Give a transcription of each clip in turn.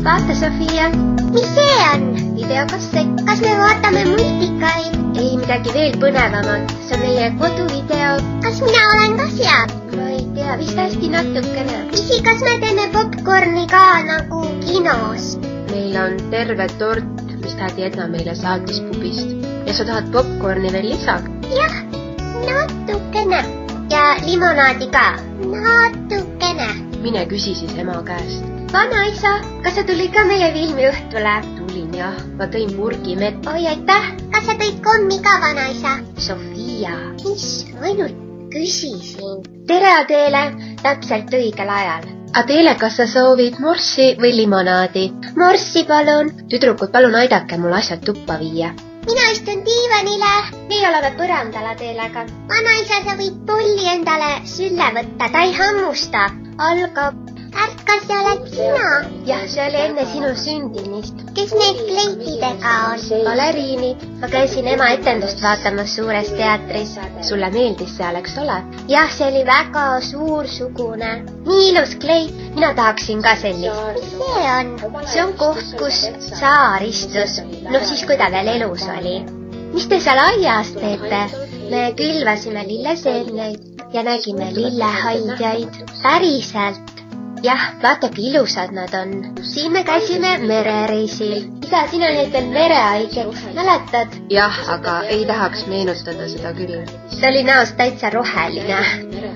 Vaata, Sofia. Mis see on? Videokassett. Kas me vaatame multikaid? Ei, midagi veel põnevamat. See on meie koduvideo. Kas mina olen ka seal? Ma ei tea, vist hästi natukene. Isi, kas me teeme popcorni ka nagu kinos? Meil on terve tort, mis tädi Edna meile saatis pubist. Ja sa tahad popcorni veel lisaks? Jah, natukene. Ja limonaadi ka. Natukene. Mine küsi siis ema käest. Vanaisa, kas sa tulid ka meie filmiõhtule? Tulin jah, ma tõin murgi mett. Oi, aitäh. Kas sa tõid kommi ka, vanaisa? Sofia. Mis? Ainult küsisin. Tere, Adele. Täpselt õigel ajal. Adele, kas sa soovid morssi või limonaadi? Morssi, palun. Tüdrukud, palun aidake mul asjad tuppa viia. Mina istun diivanile. Meie oleme põrandal Adelega. Vanaisa, sa võid polli endale sülle võtta, ta ei hammusta. Algab. Kas see oled sina? Jah, see oli enne sinu sündimist. Kes need kleitidega on? Baleriinid. Ma käisin ema etendust vaatamas suures teatris. Sulle meeldis seal, eks ole? Jah, see oli väga suursugune. Nii ilus kleit. Mina tahaksin ka sellist. Mis see on? See on koht, kus tsaar istus. No siis, kui ta veel elus oli. Mis te seal aias teete? Me külvasime lilleseemneid ja nägime lillehaidjaid. Päriselt. Jah, vaata, kui ilusad nad on. Siin me käisime merereisil. Isa, sina olid veel merehaigeks, mäletad? Jah, aga ei tahaks meenutada seda küll. See oli näost täitsa roheline.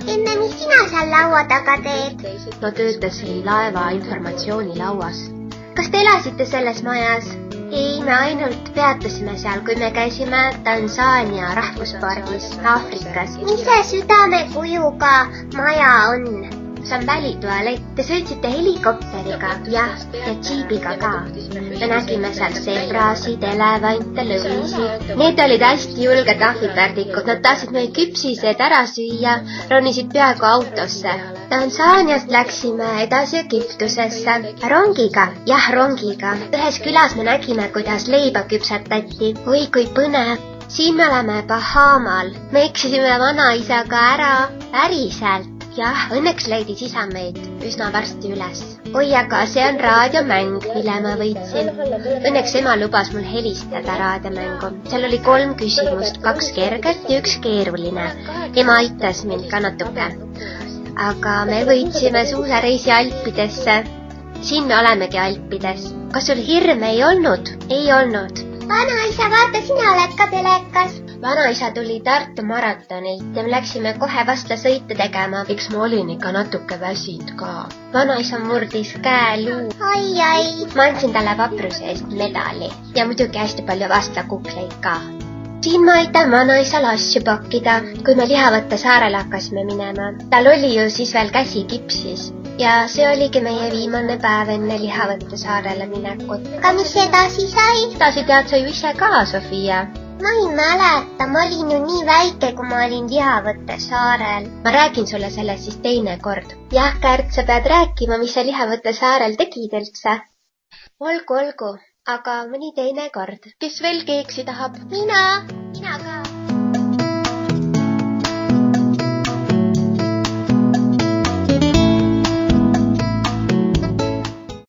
Enne, mis sina seal laua taga teed? Ma töötasin laeva informatsioonilauas. Kas te elasite selles majas? Ei, me ainult peatusime seal, kui me käisime Tansaania rahvuspargis Aafrikas. Mis see südamekujuga maja on? See on välitualett. Te sõitsite helikopteriga, jah, ja džiibiga ka. Me nägime seal sebrasid, elevante, lõvisi. Need olid hästi julged ahvipärdikud. Nad tahtsid meie küpsised ära süüa, ronisid peaaegu autosse. Tansaaniast läksime edasi Egiptusesse. Rongiga? Jah, rongiga. Ühes külas me nägime, kuidas leiba küpsetati. Oi, kui põnev. Siin me oleme Bahamal. Me eksisime vanaisaga ära päriselt. Jah, õnneks leidis isa meid üsna varsti üles. Oi, aga see on raadiomäng, mille ma võitsin. Õnneks ema lubas mul helistada raadiomängu. Seal oli 3 küsimust, 2 kerget ja 1 keeruline. Ema aitas mind ka natuke. Aga me võitsime suusareisi Alpidesse. Siin me olemegi Alpides. Kas sul hirme ei olnud? Ei olnud. Vanaisa, vaata, sina oled ka telekas. Vanaisa tuli Tartu maratonilt ja me läksime kohe vastla sõite tegema. Eks ma olin ikka natuke väsinud ka. Vanaisa murdis käeluu. Ai. Ma andsin talle vapruse eest medali ja muidugi hästi palju vastlakukleid ka. Siin ma aitan vanaisal asju pakkida, kui me Lihavõtte saarele hakkasime minema. Tal oli ju siis veel käsi kipsis ja see oligi meie viimane päev enne Lihavõtte saarele minekut. Aga mis edasi sai? Edasi tead sa ju ise ka, Sofia. Ma ei mäleta, ma olin ju nii väike, kui ma olin Lihavõtte saarel. Ma räägin sulle sellest siis teine kord. Jah, Kärt, sa pead rääkima, mis sa Lihavõtte saarel tegid üldse. Olgu, aga mõni teine kord. Kes veel keeksi tahab? Mina ka.